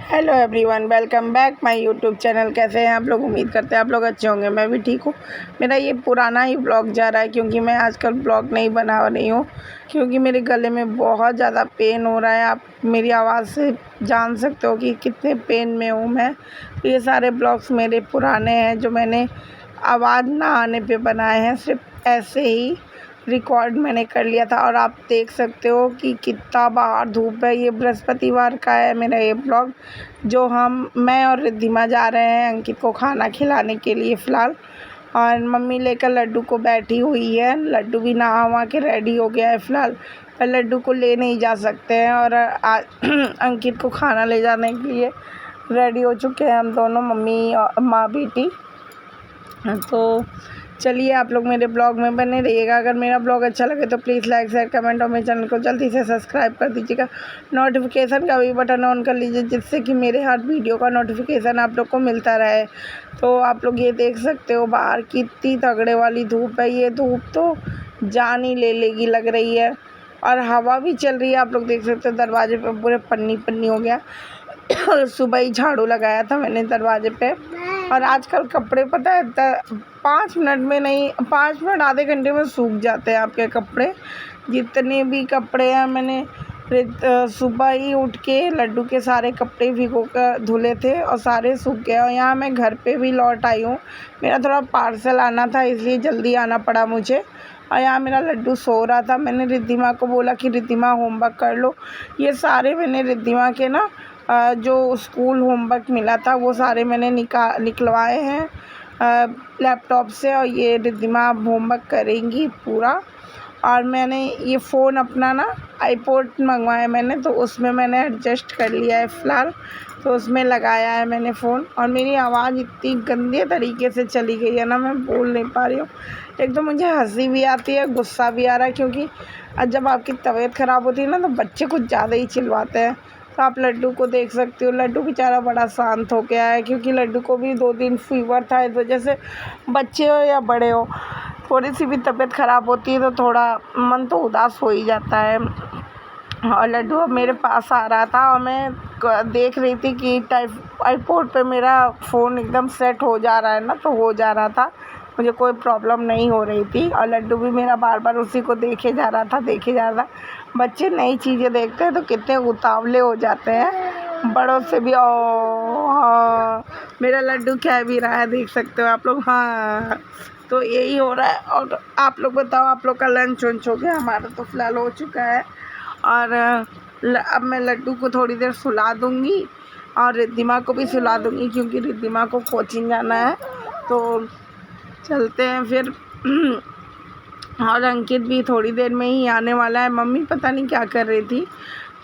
Hello everyone, welcome back my YouTube channel. कैसे हैं आप लोग? उम्मीद करते हैं आप लोग अच्छे होंगे। मैं भी ठीक हूँ। मेरा ये पुराना ही ब्लॉग जा रहा है क्योंकि मैं आजकल ब्लॉग नहीं बना रही हूँ क्योंकि मेरे गले में बहुत ज़्यादा पेन हो रहा है। आप मेरी आवाज़ से जान सकते हो कि कितने पेन में हूँ मैं। तो ये सारे ब्लॉग्स मेरे पुराने हैं जो मैंने आवाज़ ना आने पे बनाए हैं, सिर्फ ऐसे ही रिकॉर्ड मैंने कर लिया था। और आप देख सकते हो कि कितना बाहर धूप है। ये बृहस्पतिवार का है मेरा ये ब्लॉग, जो मैं और रिद्धिमा जा रहे हैं अंकित को खाना खिलाने के लिए फ़िलहाल। और मम्मी लेकर लड्डू को बैठी हुई है। लड्डू भी नहा वहा के रेडी हो गया है फ़िलहाल, पर लड्डू को ले नहीं जा सकते हैं। और अंकित को खाना ले जाने के लिए रेडी हो चुके हैं हम दोनों, मम्मी और माँ बेटी। तो चलिए आप लोग मेरे ब्लॉग में बने रहिएगा। अगर मेरा ब्लॉग अच्छा लगे तो प्लीज़ लाइक शेयर कमेंट और मेरे चैनल को जल्दी से सब्सक्राइब कर दीजिएगा। नोटिफिकेशन का भी बटन ऑन कर लीजिए जिससे कि मेरे हर वीडियो का नोटिफिकेशन आप लोग को मिलता रहे। तो आप लोग ये देख सकते हो बाहर कितनी तगड़े वाली धूप है। ये धूप तो जान ही ले लेगी लग रही है। और हवा भी चल रही है, आप लोग देख सकते हो। दरवाजे पर पूरे पन्नी पन्नी हो गया। सुबह ही झाड़ू लगाया था मैंने दरवाजे पे। और आजकल कपड़े पता है 5 मिनट में नहीं, 5 मिनट आधे घंटे में सूख जाते हैं आपके कपड़े। जितने भी कपड़े हैं मैंने सुबह ही उठ के लड्डू के सारे कपड़े भिगो कर धुले थे और सारे सूख गए। और यहाँ मैं घर पे भी लौट आई हूँ। मेरा थोड़ा पार्सल आना था इसलिए जल्दी आना पड़ा मुझे। और यहाँ मेरा लड्डू सो रहा था। मैंने रिद्धिमा को बोला कि रिद्धिमा होमवर्क कर लो। ये सारे मैंने रिद्धिमा के ना जो स्कूल होमवर्क मिला था वो सारे मैंने निकलवाए हैं लैपटॉप से। और ये रिद्धिमा होमवर्क करेंगी पूरा। और मैंने ये फ़ोन अपना ना आईपॉड मंगवाया मैंने, तो उसमें मैंने एडजस्ट कर लिया है फ़िलहाल। तो उसमें लगाया है मैंने फ़ोन। और मेरी आवाज़ इतनी गंदे तरीके से चली गई है ना, मैं बोल नहीं पा रही हूँ। एक तो मुझे हंसी भी आती है, गुस्सा भी आ रहा है, क्योंकि जब आपकी तबीयत ख़राब होती है ना तो बच्चे कुछ ज़्यादा ही चिल्लाते हैं। तो आप लड्डू को देख सकते हो, लड्डू बेचारा बड़ा शांत हो गया है क्योंकि लड्डू को भी 2 दिन फीवर था। इस वजह से बच्चे हो या बड़े हो, थोड़ी सी भी तबीयत ख़राब होती है तो थोड़ा मन तो उदास हो ही जाता है। और लड्डू अब मेरे पास आ रहा था और मैं देख रही थी कि आईपॉड पे मेरा फ़ोन एकदम सेट हो जा रहा है ना, तो हो जा रहा था, मुझे कोई प्रॉब्लम नहीं हो रही थी। और लड्डू भी मेरा बार बार उसी को देखे जा रहा था। बच्चे नई चीज़ें देखते हैं तो कितने उतावले हो जाते हैं, बड़ों से भी। हाँ, मेरा लड्डू कह भी रहा है, देख सकते हो आप लोग। हाँ, तो यही हो रहा है। और आप लोग बताओ, आप लोग का लंच वंच हो गया? हमारा तो फ़िलहाल हो चुका है। और अब मैं लड्डू को थोड़ी देर सुला दूँगी और रिद्धिमा को भी सुला दूँगी क्योंकि रिद्धिमा को कोचिंग जाना है। तो चलते हैं फिर। और अंकित भी थोड़ी देर में ही आने वाला है। मम्मी पता नहीं क्या कर रही थी,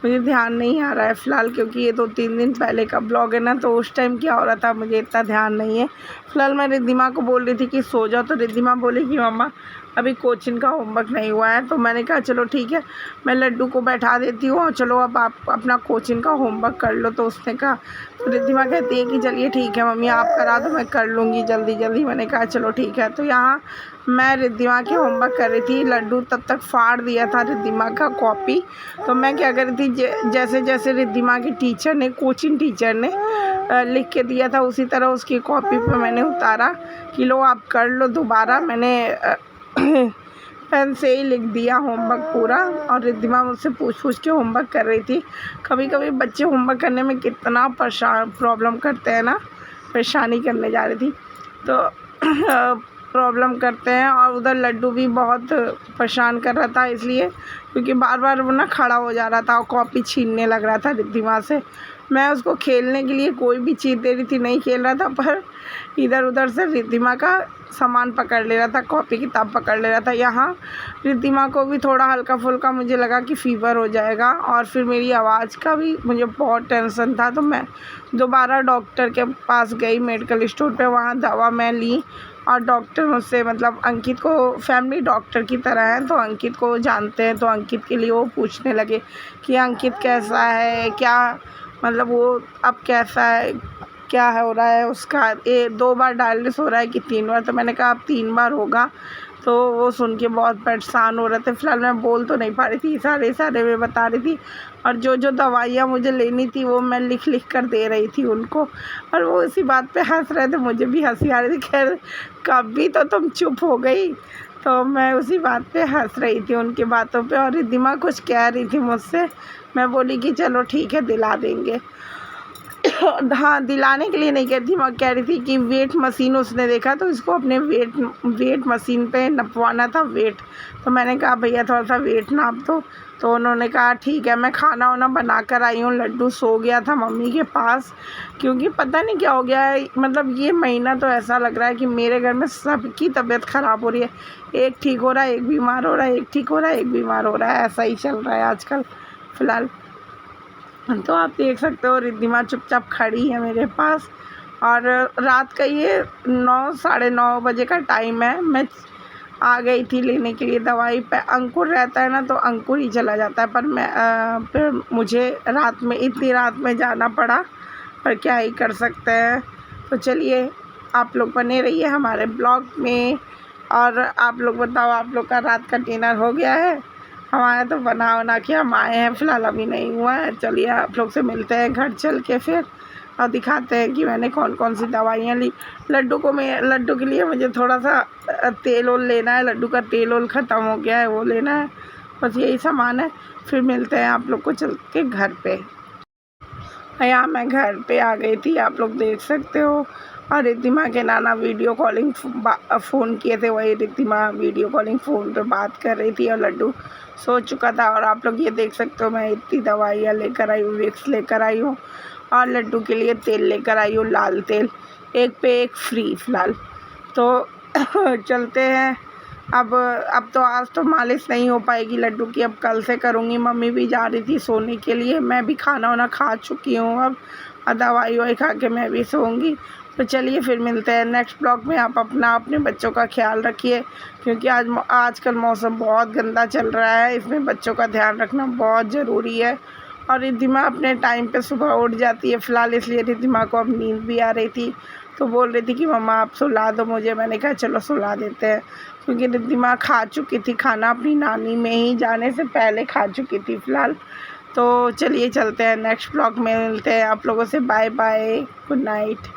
मुझे ध्यान नहीं आ रहा है फ़िलहाल, क्योंकि ये 2-3 दिन पहले का ब्लॉग है ना, तो उस टाइम क्या हो रहा था मुझे इतना ध्यान नहीं है। फ़िलहाल मैं रिद्धिमा को बोल रही थी कि सो जाओ, तो रिद्धिमा बोली कि मम्मा अभी कोचिंग का होमवर्क नहीं हुआ है। तो मैंने कहा चलो ठीक है, मैं लड्डू को बैठा देती हूँ और चलो अब आप अपना कोचिंग का होमवर्क कर लो। तो उसने कहा, तो रिद्धिमा कहती है कि चलिए ठीक है मम्मी, आप करा दो, मैं कर लूँगी जल्दी जल्दी। मैंने कहा चलो ठीक है। तो यहाँ मैं रिद्धिमा के होमवर्क कर रही थी। लड्डू तब तक फाड़ दिया था रिद्धिमा का कॉपी। तो मैं क्या कर रही थी, जैसे जैसे रिद्धिमा की टीचर ने, कोचिंग टीचर ने लिख के दिया था, उसी तरह उसकी कॉपी पे मैंने उतारा कि लो आप कर लो दोबारा। मैंने पेन से ही लिख दिया होमवर्क पूरा। और रिद्धिमा मुझसे पूछ के होमवर्क कर रही थी। कभी कभी बच्चे होमवर्क करने में कितना प्रॉब्लम करते हैं ना, परेशानी करने जा रही थी तो प्रॉब्लम करते हैं। और उधर लड्डू भी बहुत परेशान कर रहा था, इसलिए क्योंकि बार बार वो ना खड़ा हो जा रहा था और कॉपी छीनने लग रहा था रिद्धिमा से। मैं उसको खेलने के लिए कोई भी चीज़ दे रही थी, नहीं खेल रहा था, पर इधर उधर से रिद्धिमा का सामान पकड़ ले रहा था, कॉपी किताब पकड़ ले रहा था। यहाँ रिद्धिमा को भी थोड़ा हल्का फुल्का मुझे लगा कि फ़ीवर हो जाएगा। और फिर मेरी आवाज़ का भी मुझे बहुत टेंशन था, तो मैं दोबारा डॉक्टर के पास गई, मेडिकल स्टोर पे, वहाँ दवा मैं ली। और डॉक्टर मुझसे, मतलब अंकित को फैमिली डॉक्टर की तरह है, तो अंकित को जानते हैं, तो अंकित के लिए वो पूछने लगे कि अंकित कैसा है, क्या मतलब वो अब कैसा है, क्या हो रहा है उसका। 2 बार डायलिसिस हो रहा है कि 3 बार? तो मैंने कहा अब 3 बार होगा। तो वो सुन के बहुत परेशान हो रहे थे। फ़िलहाल मैं बोल तो नहीं पा रही थी, इशारे इशारे में बता रही थी। और जो जो दवाइयाँ मुझे लेनी थी वो मैं लिख लिख कर दे रही थी उनको, और वो इसी बात पे हंस रहे थे, मुझे भी हंसी आ रही थी। खैर कभी तो तुम चुप हो गई, तो मैं उसी बात पे हंस रही थी उनकी बातों पे, और रिद्धिमा कुछ कह रही थी मुझसे। मैं बोली कि चलो ठीक है दिला देंगे। हाँ, दिलाने के लिए नहीं कह रही थी, मैं कह रही थी कि वेट मशीन उसने देखा तो इसको अपने वेट मशीन पे नपवाना था वेट। तो मैंने कहा भैया थोड़ा सा वेट नाप दो। तो उन्होंने कहा ठीक है। मैं खाना वाना बना कर आई हूँ। लड्डू सो गया था मम्मी के पास, क्योंकि पता नहीं क्या हो गया है, मतलब ये महीना तो ऐसा लग रहा है कि मेरे घर में सबकी तबीयत ख़राब हो रही है। एक ठीक हो रहा है, एक बीमार हो रहा है, एक ठीक हो रहा है, एक बीमार हो रहा है, ऐसा ही चल रहा है आजकल फ़िलहाल। तो आप देख सकते हो रिद्धिमा चुपचाप खड़ी है मेरे पास, और रात का ये 9 साढ़े 9 बजे का टाइम है। मैं आ गई थी लेने के लिए दवाई पे। अंकुर रहता है ना तो अंकुर ही चला जाता है, पर मैं फिर मुझे रात में, इतनी रात में जाना पड़ा, पर क्या ही कर सकते हैं। तो चलिए आप लोग बने रहिए हमारे ब्लॉग में, और आप लोग बताओ आप लोग का रात का डिनर हो गया है? हमारा तो बना के हम आए हैं, फ़िलहाल अभी नहीं हुआ है। चलिए आप लोग से मिलते हैं घर चल के फिर, और दिखाते हैं कि मैंने कौन कौन सी दवाइयाँ ली। लड्डू के लिए मुझे थोड़ा सा तेल ओल लेना है, लड्डू का तेल ओल ख़त्म हो गया है, वो लेना है। बस यही सामान है। फिर मिलते हैं आप लोग को चल के घर पे। यहाँ मैं घर पे आ गई थी, आप लोग देख सकते हो। और रिद्धिमा के नाना वीडियो कॉलिंग फ़ोन किए थे, वही रिद्धिमा वीडियो कॉलिंग फ़ोन पे बात कर रही थी, और लड्डू सो चुका था। और आप लोग ये देख सकते हो मैं इतनी दवाइयाँ लेकर आई हूँ, विक्स लेकर आई हूँ, और लड्डू के लिए तेल लेकर आई हूँ, लाल तेल, एक पे एक फ्री फ़िलहाल। तो चलते हैं। अब तो आज तो मालिश नहीं हो पाएगी लड्डू की, अब कल से करूँगी। मम्मी भी जा रही थी सोने के लिए, मैं भी खाना वाना खा चुकी हूँ अब, और दवाई ववाई खा के मैं भी सोऊंगी। तो चलिए फिर मिलते हैं नेक्स्ट ब्लॉग में। आप अपने बच्चों का ख्याल रखिए, क्योंकि आजकल मौसम बहुत गंदा चल रहा है, इसमें बच्चों का ध्यान रखना बहुत ज़रूरी है। और रिद्धिमा अपने टाइम पे सुबह उठ जाती है फ़िलहाल, इसलिए रिद्धिमा को अब नींद भी आ रही थी, तो बोल रही थी कि मम्मा आप सुला दो मुझे। मैंने कहा चलो सुला देते हैं, क्योंकि रिद्धिमा खा चुकी थी खाना, अपनी नानी में ही जाने से पहले खा चुकी थी फ़िलहाल। तो चलिए चलते हैं नेक्स्ट ब्लॉग में मिलते हैं आप लोगों से। Bye bye, good night.